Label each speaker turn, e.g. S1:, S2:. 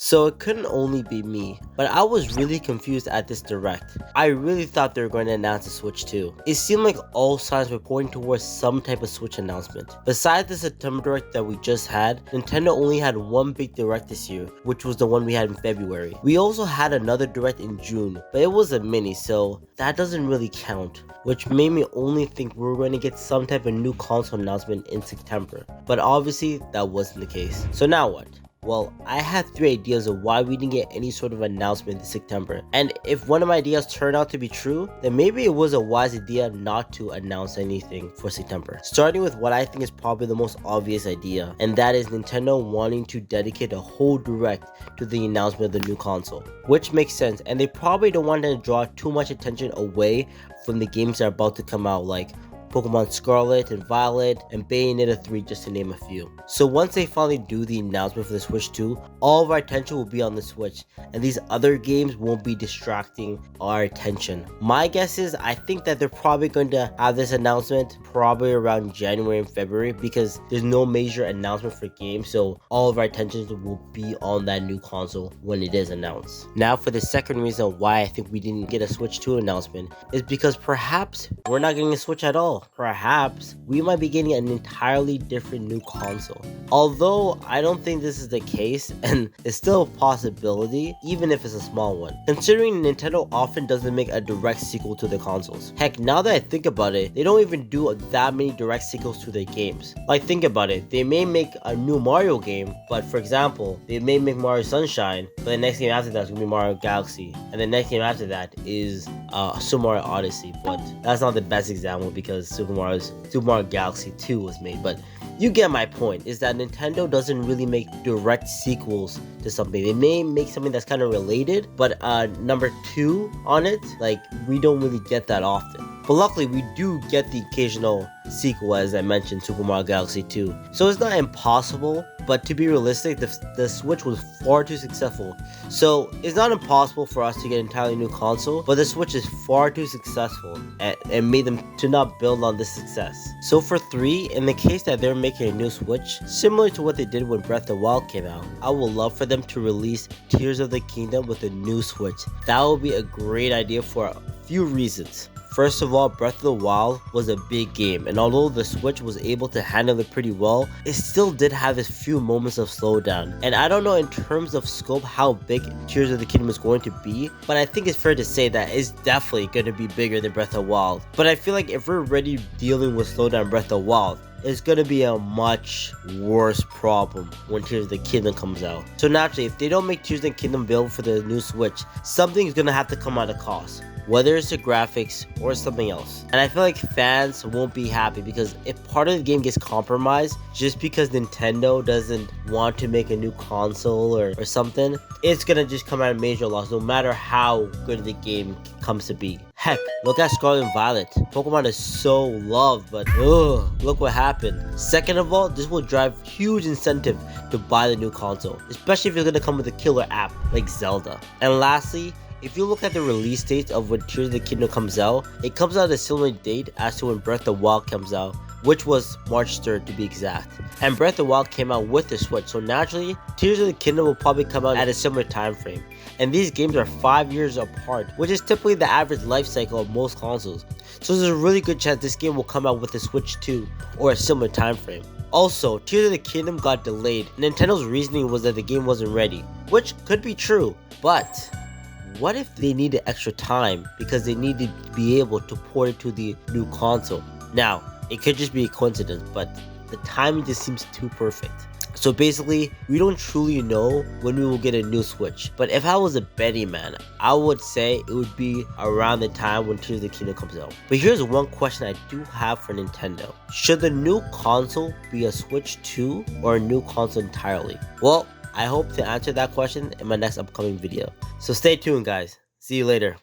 S1: So it couldn't only be me, but I was really confused at this direct. I really thought they were going to announce a Switch 2. It seemed like all signs were pointing towards some type of Switch announcement. Besides the September direct that we just had, Nintendo only had one big direct this year, which was the one we had in February. We also had another direct in June, but it was a mini, so that doesn't really count, which made me only think we were going to get some type of new console announcement in September. But obviously that wasn't the case. So now what? Well, I had 3 ideas of why we didn't get any sort of announcement this September, and if one of my ideas turned out to be true, then maybe it was a wise idea not to announce anything for September. Starting with what I think is probably the most obvious idea, and that is Nintendo wanting to dedicate a whole direct to the announcement of the new console, which makes sense, and they probably don't want to draw too much attention away from the games that are about to come out, like Pokemon Scarlet and Violet, and Bayonetta 3, just to name a few. So once they finally do the announcement for the Switch 2, all of our attention will be on the Switch, and these other games won't be distracting our attention. My guess is, I think that they're probably going to have this announcement probably around January and February, because there's no major announcement for games, so all of our attention will be on that new console when it is announced. Now for the second reason why I think we didn't get a Switch 2 announcement is because perhaps we're not getting a Switch at all. Perhaps we might be getting an entirely different new console. Although I don't think this is the case, and it's still a possibility, even if it's a small one. Considering Nintendo often doesn't make a direct sequel to the consoles. Heck, now that I think about it, they don't even do that many direct sequels to their games. Like, think about it, they may make a new Mario game, but for example, they may make Mario Sunshine, but the next game after that is going to be Mario Galaxy, and the next game after that is Super Mario Odyssey, but that's not the best example because Super Mario Galaxy 2 was made. But you get my point, is that Nintendo doesn't really make direct sequels to something. They may make something that's kind of related, but number 2 on it, like, we don't really get that often. But luckily, we do get the occasional sequel, as I mentioned, Super Mario Galaxy 2. So it's not impossible, but to be realistic, the Switch was far too successful. So it's not impossible for us to get an entirely new console, but the Switch is far too successful and made them to not build on this success. So for 3, in the case that they're making a new Switch, similar to what they did when Breath of the Wild came out, I would love for them to release Tears of the Kingdom with a new Switch. That would be a great idea for a few reasons. First of all, Breath of the Wild was a big game, and although the Switch was able to handle it pretty well, it still did have a few moments of slowdown. And I don't know in terms of scope how big Tears of the Kingdom is going to be, but I think it's fair to say that it's definitely going to be bigger than Breath of the Wild. But I feel like if we're already dealing with slowdown Breath of the Wild, it's going to be a much worse problem when Tears of the Kingdom comes out. So naturally, if they don't make Tears of the Kingdom available for the new Switch, something is going to have to come at a cost, whether it's the graphics or something else. And I feel like fans won't be happy, because if part of the game gets compromised just because Nintendo doesn't want to make a new console or something, it's gonna just come at a major loss no matter how good the game comes to be. Heck, look at Scarlet and Violet. Pokemon is so loved, but look what happened. Second of all, this will drive huge incentive to buy the new console, especially if it's gonna come with a killer app like Zelda. And lastly, if you look at the release date of when Tears of the Kingdom comes out, it comes out at a similar date as to when Breath of the Wild comes out, which was March 3rd to be exact. And Breath of the Wild came out with the Switch, so naturally, Tears of the Kingdom will probably come out at a similar time frame. And these games are 5 years apart, which is typically the average life cycle of most consoles. So there's a really good chance this game will come out with the Switch 2 or a similar time frame. Also, Tears of the Kingdom got delayed. Nintendo's reasoning was that the game wasn't ready, which could be true, but what if they needed extra time because they needed to be able to port it to the new console? Now, it could just be a coincidence, but the timing just seems too perfect. So basically, we don't truly know when we will get a new Switch. But if I was a betting man, I would say it would be around the time when Tears of the Kingdom comes out. But here's one question I do have for Nintendo. Should the new console be a Switch 2 or a new console entirely? Well, I hope to answer that question in my next upcoming video. So stay tuned, guys. See you later.